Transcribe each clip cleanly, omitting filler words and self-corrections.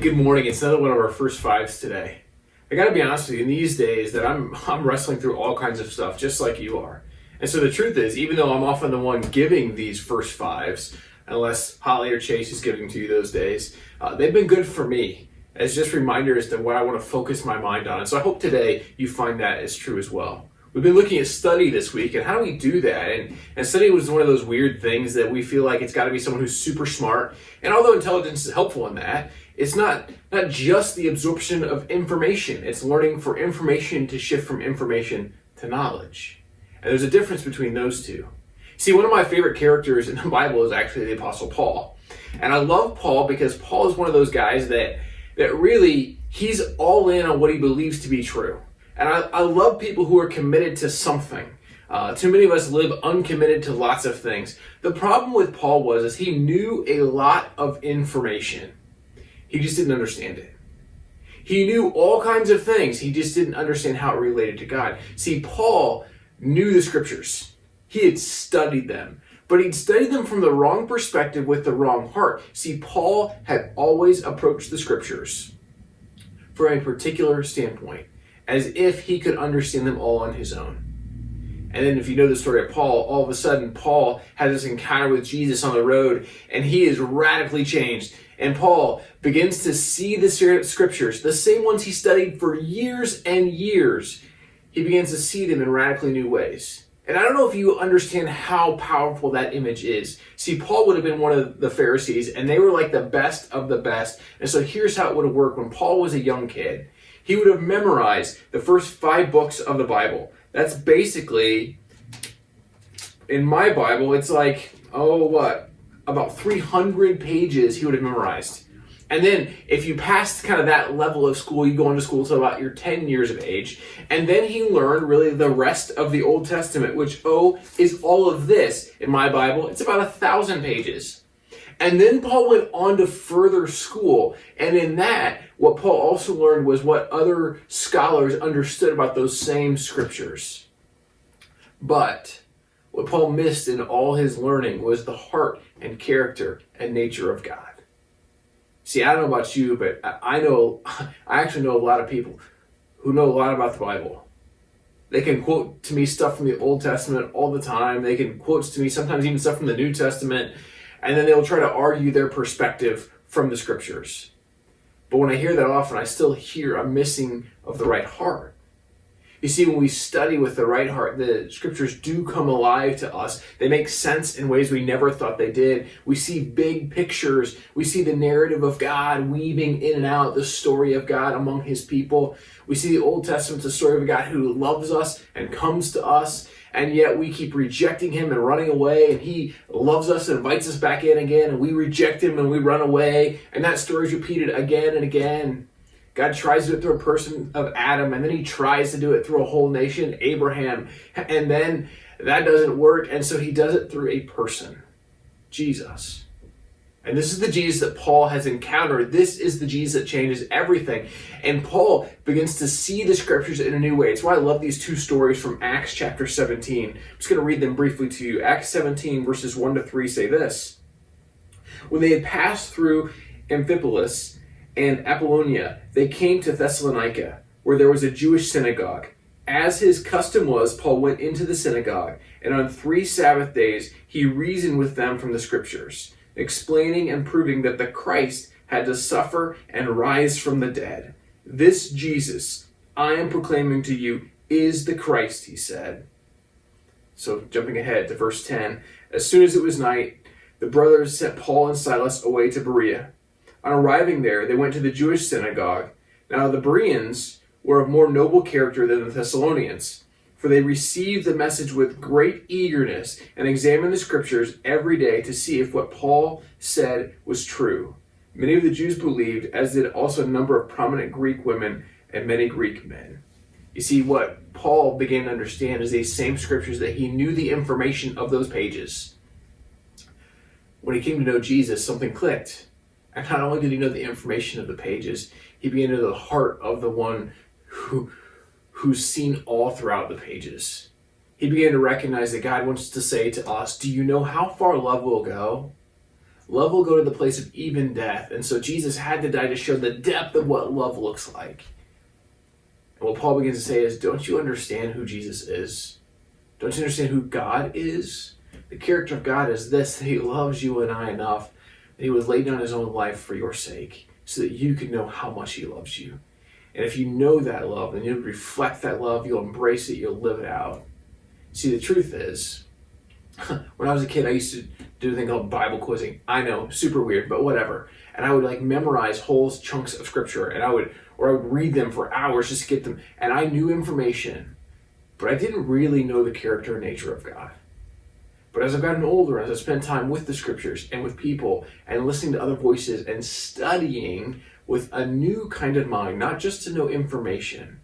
good morning. It's another one of our first fives today. I gotta be honest with you, in these days that I'm wrestling through all kinds of stuff, just like you are. And so the truth is, even though I'm often the one giving these first fives, unless Holly or Chase is giving to you those days, they've been good for me as just reminders to what I want to focus my mind on. And so I hope today you find that is true as well. We've been looking at study this week, and how do we do that? And study was one of those weird things that we feel like it's got to be someone who's super smart. And although intelligence is helpful in that, it's not just the absorption of information. It's learning for information to shift from information to knowledge. And there's a difference between those two. See, one of my favorite characters in the Bible is actually the Apostle Paul. And I love Paul because Paul is one of those guys that really, he's all in on what he believes to be true. And I love people who are committed to something. Too many of us live uncommitted to lots of things. The problem with Paul is he knew a lot of information. He just didn't understand it. He knew all kinds of things. He just didn't understand how it related to God. See, Paul knew the scriptures. He had studied them. But he'd studied them from the wrong perspective with the wrong heart. See, Paul had always approached the scriptures from a particular standpoint, as if he could understand them all on his own. And then if you know the story of Paul, all of a sudden Paul has this encounter with Jesus on the road, and he is radically changed. And Paul begins to see the scriptures, the same ones he studied for years and years. He begins to see them in radically new ways. And I don't know if you understand how powerful that image is. See, Paul would have been one of the Pharisees, and they were like the best of the best. And so here's how it would have worked. When Paul was a young kid, he would have memorized the first 5 books of the Bible. That's basically, in my Bible, it's like, about 300 pages he would have memorized. And then if you passed kind of that level of school, you go on to school until about your 10 years of age. And then he learned really the rest of the Old Testament, which, is all of this. In my Bible, it's about 1,000 pages. And then Paul went on to further school. And in that, what Paul also learned was what other scholars understood about those same scriptures. But what Paul missed in all his learning was the heart and character and nature of God. See, I don't know about you, but I actually know a lot of people who know a lot about the Bible. They can quote to me stuff from the Old Testament all the time. They can quote to me sometimes even stuff from the New Testament. And then they'll try to argue their perspective from the scriptures. But when I hear that often, I still hear a missing of the right heart. You see, when we study with the right heart, the scriptures do come alive to us. They make sense in ways we never thought they did. We see big pictures. We see the narrative of God weaving in and out the story of God among his people. We see the Old Testament, the story of a God who loves us and comes to us. And yet we keep rejecting him and running away. And he loves us and invites us back in again. And we reject him and we run away. And that story is repeated again and again. God tries to do it through a person of Adam. And then he tries to do it through a whole nation, Abraham. And then that doesn't work. And so he does it through a person, Jesus. And this is the Jesus that Paul has encountered. This is the Jesus that changes everything. And Paul begins to see the scriptures in a new way. It's why I love these 2 stories from Acts chapter 17. I'm just going to read them briefly to you. Acts 17 verses 1-3 say this. When they had passed through Amphipolis and Apollonia, they came to Thessalonica, where there was a Jewish synagogue. As his custom was, Paul went into the synagogue, and on 3 Sabbath days he reasoned with them from the scriptures, explaining and proving that the Christ had to suffer and rise from the dead. This Jesus I am proclaiming to you is the Christ, he said. So jumping ahead to verse 10, as soon as it was night, the brothers sent Paul and Silas away to Berea. On arriving there, they went to the Jewish synagogue. Now the Bereans were of more noble character than the Thessalonians, for they received the message with great eagerness and examined the scriptures every day to see if what Paul said was true. Many of the Jews believed, as did also a number of prominent Greek women and many Greek men. You see, what Paul began to understand is these same scriptures, that he knew the information of those pages. When he came to know Jesus, something clicked. And not only did he know the information of the pages, he began to know the heart of the one who's seen all throughout the pages. He began to recognize that God wants to say to us, do you know how far love will go? Love will go to the place of even death. And so Jesus had to die to show the depth of what love looks like. And what Paul begins to say is, don't you understand who Jesus is? Don't you understand who God is? The character of God is this, that he loves you and I enough that he would lay down his own life for your sake so that you could know how much he loves you. And if you know that love, then you'll reflect that love, you'll embrace it, you'll live it out. See, the truth is, when I was a kid, I used to do a thing called Bible quizzing. I know, super weird, but whatever. And I would like memorize whole chunks of scripture, and I would read them for hours just to get them. And I knew information, but I didn't really know the character and nature of God. But as I've gotten older, as I spent time with the scriptures and with people and listening to other voices and studying with a new kind of mind, not just to know information,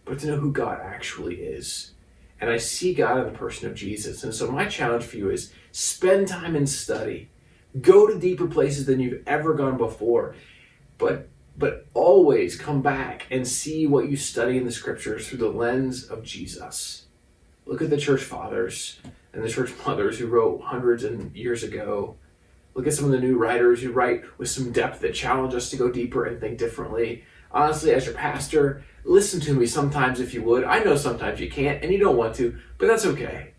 but to know who God actually is. And I see God in the person of Jesus. And so my challenge for you is spend time in study. Go to deeper places than you've ever gone before. But always come back and see what you study in the scriptures through the lens of Jesus. Look at the church fathers and the church mothers who wrote hundreds of years ago. Look at some of the new writers who write with some depth that challenge us to go deeper and think differently. Honestly, as your pastor, listen to me sometimes if you would. I know sometimes you can't and you don't want to, but that's okay.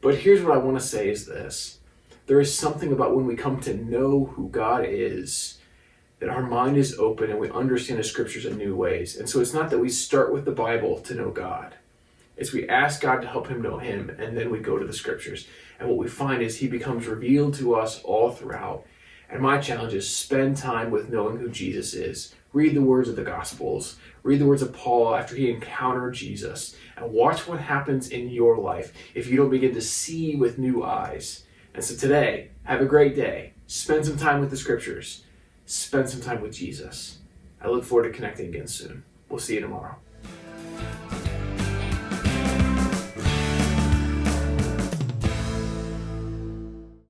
But here's what I want to say is this. There is something about when we come to know who God is, that our mind is open and we understand the scriptures in new ways. And so it's not that we start with the Bible to know God. It's we ask God to help him know him, and then we go to the scriptures. And what we find is he becomes revealed to us all throughout. And my challenge is spend time with knowing who Jesus is. Read the words of the Gospels. Read the words of Paul after he encountered Jesus. And watch what happens in your life if you don't begin to see with new eyes. And so today, have a great day. Spend some time with the scriptures. Spend some time with Jesus. I look forward to connecting again soon. We'll see you tomorrow.